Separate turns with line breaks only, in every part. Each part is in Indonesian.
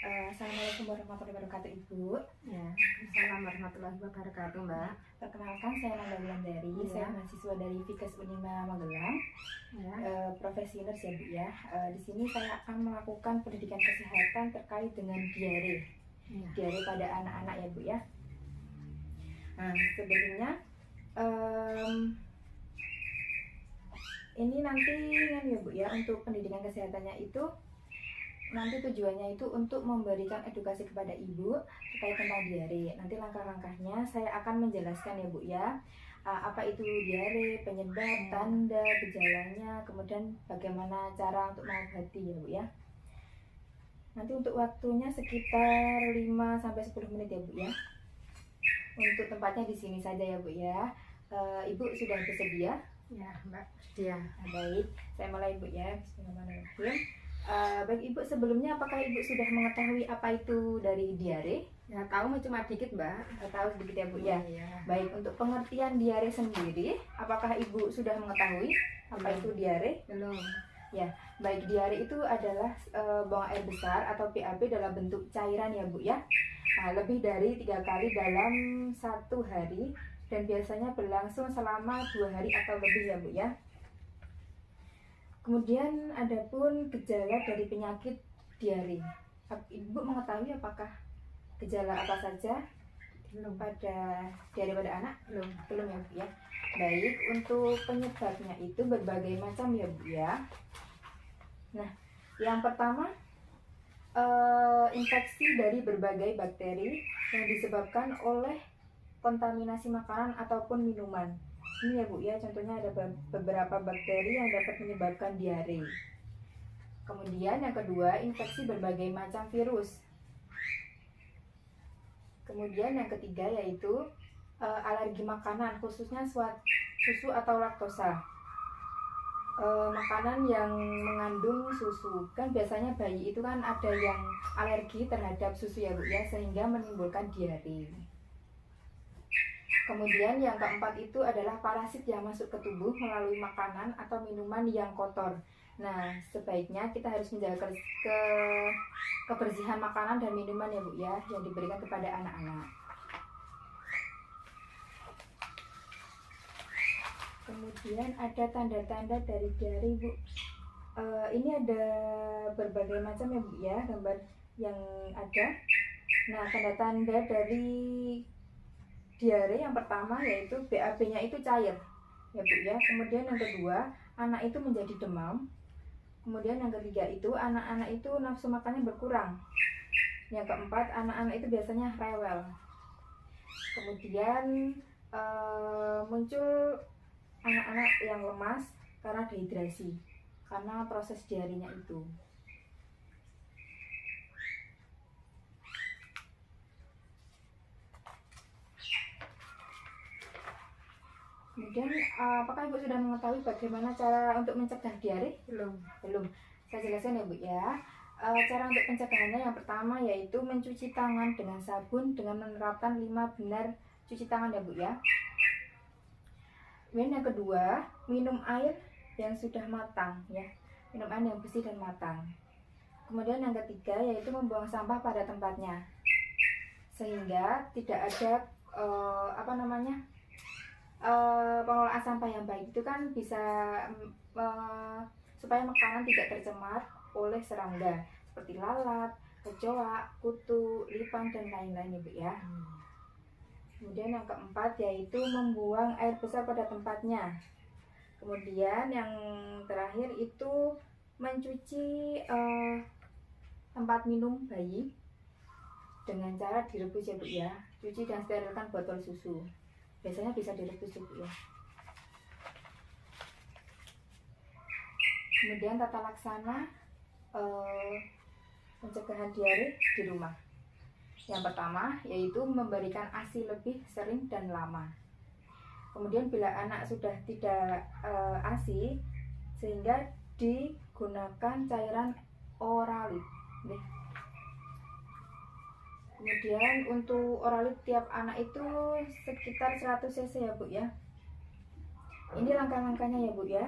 Assalamualaikum warahmatullahi wabarakatuh, Ibu.
Ya, Assalamualaikum warahmatullahi wabarakatuh, Mbak.
Perkenalkan, saya Nanda Wulandari.
Ya.
Saya mahasiswa dari Fikes Unima Magelang,
Ya.
profesi nurse ya, Bu ya. Di sini saya akan melakukan pendidikan kesehatan terkait dengan diare,
Ya.
diare pada anak-anak ya, Bu ya. Nah, sebelumnya ini nanti kan ya, Bu ya, untuk pendidikan kesehatannya itu nanti tujuannya itu untuk memberikan edukasi kepada ibu terkait tentang diare. Nanti langkah-langkahnya saya akan menjelaskan ya, Bu ya. Apa itu diare, penyebab, tanda, gejalanya, kemudian bagaimana cara untuk mengobati ya, Bu ya. Nanti untuk waktunya sekitar 5 sampai 10 menit ya, Bu ya. Untuk tempatnya di sini saja ya, Bu ya. Ibu sudah bersedia?
Ya, Mbak. Dia.
Nah, baik, saya mulai, Bu ya. Bismillahirrahmanirrahim. Baik Ibu, sebelumnya apakah Ibu sudah mengetahui apa itu dari diare?
Ya, tahu cuma dikit, Mbak.
Tahu sedikit ya, Bu ya.
Iya.
Baik, untuk pengertian diare sendiri, apakah Ibu sudah mengetahui apa
Belum.
itu diare?
Belum.
Ya, baik, diare itu adalah buang air besar atau BAB dalam bentuk cairan ya, Bu ya. Nah, lebih dari 3 kali dalam 1 hari dan biasanya berlangsung selama 2 hari atau lebih ya, Bu ya. Kemudian ada pun gejala dari penyakit diare. Ibu mengetahui apakah gejala apa saja
Belum.
pada diare pada anak?
Belum.
Belum ya, Bu ya. Baik, untuk penyebabnya itu berbagai macam ya, Bu ya. Nah, yang pertama infeksi dari berbagai bakteri yang disebabkan oleh kontaminasi makanan ataupun minuman. Ini ya, Bu ya, contohnya ada beberapa bakteri yang dapat menyebabkan diare. Kemudian yang kedua, infeksi berbagai macam virus. Kemudian yang ketiga yaitu alergi makanan, khususnya susu atau laktosa. Makanan yang mengandung susu, kan biasanya bayi itu kan ada yang alergi terhadap susu ya, Bu ya, sehingga menimbulkan diare. Kemudian yang keempat itu adalah parasit yang masuk ke tubuh melalui makanan atau minuman yang kotor. Nah, sebaiknya kita harus menjaga kebersihan makanan dan minuman ya, Bu ya, yang diberikan kepada anak-anak. Kemudian ada tanda-tanda dari diare, Bu. Ini ada berbagai macam ya, Bu ya, gambar yang ada. Nah, tanda-tanda dari diare yang pertama yaitu BAB-nya itu cair ya, Bu ya. Kemudian yang kedua, anak itu menjadi demam. Kemudian yang ketiga itu anak-anak itu nafsu makannya berkurang. Yang keempat, anak-anak itu biasanya rewel. Kemudian muncul anak-anak yang lemas karena dehidrasi, karena proses diarenya itu. Kemudian apakah Ibu sudah mengetahui bagaimana cara untuk mencegah diare?
Belum.
Belum. Saya jelaskan ya, Bu ya. Cara untuk pencegahannya yang pertama yaitu mencuci tangan dengan sabun dengan menerapkan 5 benar cuci tangan ya, Bu ya. Kemudian yang kedua, minum air yang sudah matang ya. Minum air yang bersih dan matang. Kemudian yang ketiga yaitu membuang sampah pada tempatnya. Sehingga tidak ada pengelolaan sampah yang baik itu kan bisa supaya makanan tidak tercemar oleh serangga seperti lalat, kecoa, kutu, lipan dan lain-lain ya, Bu ya. Kemudian yang keempat yaitu membuang air besar pada tempatnya. Kemudian yang terakhir itu mencuci tempat minum bayi dengan cara direbus ya, Bu ya. Cuci dan sterilkan botol susu. Biasanya bisa direbus ya, Bu ya. Kemudian tata laksana pencegahan diare di rumah. Yang pertama yaitu memberikan ASI lebih sering dan lama. Kemudian bila anak sudah tidak ASI, sehingga digunakan cairan Oralit. Kemudian untuk Oralit tiap anak itu sekitar 100 cc ya, Bu ya. Ini langkah-langkahnya ya, Bu ya.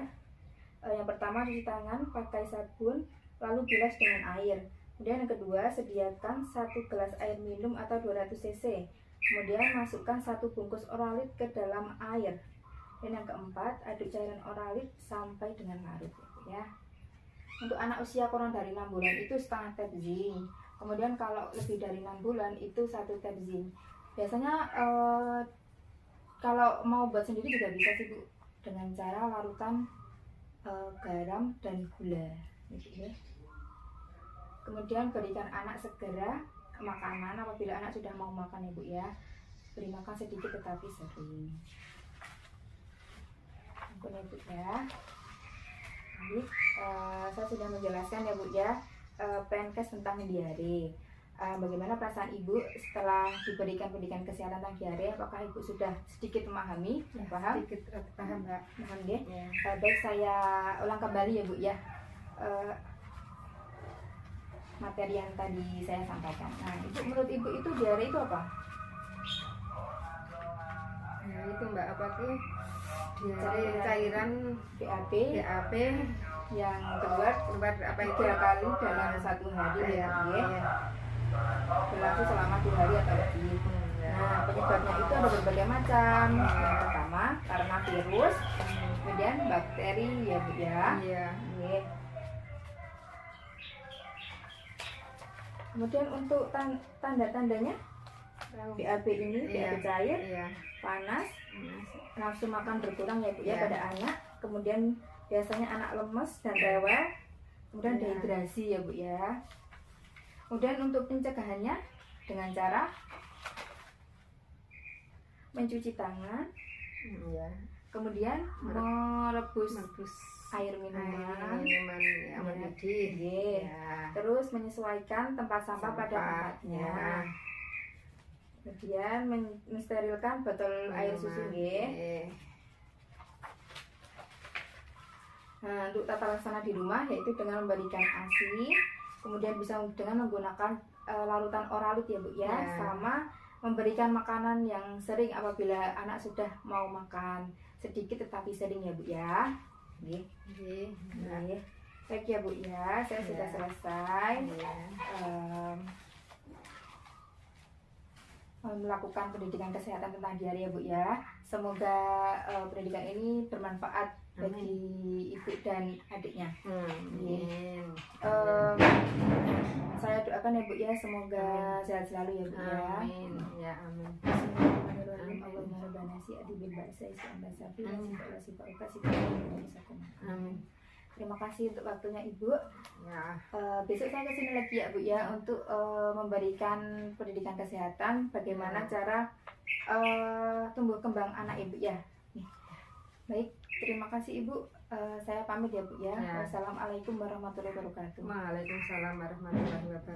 Yang pertama, cuci tangan pakai sabun, lalu bilas dengan air. Kemudian yang kedua, sediakan 1 gelas air minum atau 200 cc. Kemudian masukkan 1 bungkus Oralit ke dalam air. Dan yang keempat, aduk cairan Oralit sampai dengan larut ya. Untuk anak usia kurang dari 6 bulan itu setengah tab zinc. Kemudian kalau lebih dari 6 bulan itu 1 tab zinc. Biasanya kalau mau buat sendiri juga bisa sih Bu, dengan cara larutan garam dan gula gitu ya. Kemudian berikan anak segera makanan apabila anak sudah mau makan ya Bu ya. Beri makan sedikit tetapi sering. Ampun ya Bu ya. Jadi saya sudah menjelaskan ya Bu ya, Penkes tentang diare. Bagaimana perasaan Ibu setelah diberikan pendidikan kesehatan tentang diare? Apakah Ibu sudah sedikit memahami?
Ya,
Paham?
sedikit paham Mbak.
Paham ya?
Ya.
Baik, saya ulang kembali ya Bu ya, materi yang tadi saya sampaikan. Nah, menurut Ibu itu diare itu apa?
Nah itu Mbak, apa sih? Cairan
BAB
BAB
yang keluar
keluar apa itu?
3 kali dalam 1 hari ya Bu ya. Berlangsung selama 2 hari atau lebih. Nah, penyebabnya itu ada berbagai macam. Yang pertama karena virus, kemudian bakteri ya Bu ya.
Iya.
Oke. Kemudian untuk tanda-tandanya BAB ini, BAB cair,
Iya.
panas, nafsu makan berkurang ya Bu ya
Iya.
pada anak. Kemudian biasanya anak lemes dan rewel. Kemudian
Iya.
dehidrasi ya Bu ya. Kemudian untuk pencegahannya dengan cara mencuci tangan,
Iya.
kemudian merebus
Merebus
air minuman,
minuman ya, mendidih.
Oke.
Ya.
terus menyesuaikan tempat sampah pada
Sampah,
tempatnya.
ya.
Kemudian mensterilkan botol air susu nggih.
Oke.
Nah, untuk tata laksana di rumah yaitu dengan memberikan ASI, kemudian bisa dengan menggunakan larutan Oralit ya Bu ya,
Ya.
sama memberikan makanan yang sering apabila anak sudah mau makan, sedikit tetapi sering ya Bu ya. Nggih.
Oke.
Nggih. Baik ya Bu ya, saya
Ya.
sudah selesai
Iya.
melakukan pendidikan kesehatan tentang diare ya Bu ya. Semoga pendidikan ini bermanfaat bagi ibu dan adiknya.
Amin.
Saya doakan ya Bu ya, semoga sehat selalu ya Bu ya.
Amin. Ya, amin.
Bismillahirrahmanirrahim. Allahumma rabbana si'ati bil ba'sa is'an basafi wa sifa'uka sifa'uka.
Amin.
Terima kasih untuk waktunya Ibu.
Ya.
Besok saya kesini lagi ya Bu ya, untuk memberikan pendidikan kesehatan, bagaimana cara tumbuh kembang anak Ibu ya. Nih. Baik, terima kasih Ibu. Saya pamit ya Bu ya.
Ya.
Wassalamualaikum warahmatullahi wabarakatuh.
Waalaikumsalam warahmatullahi wabarakatuh.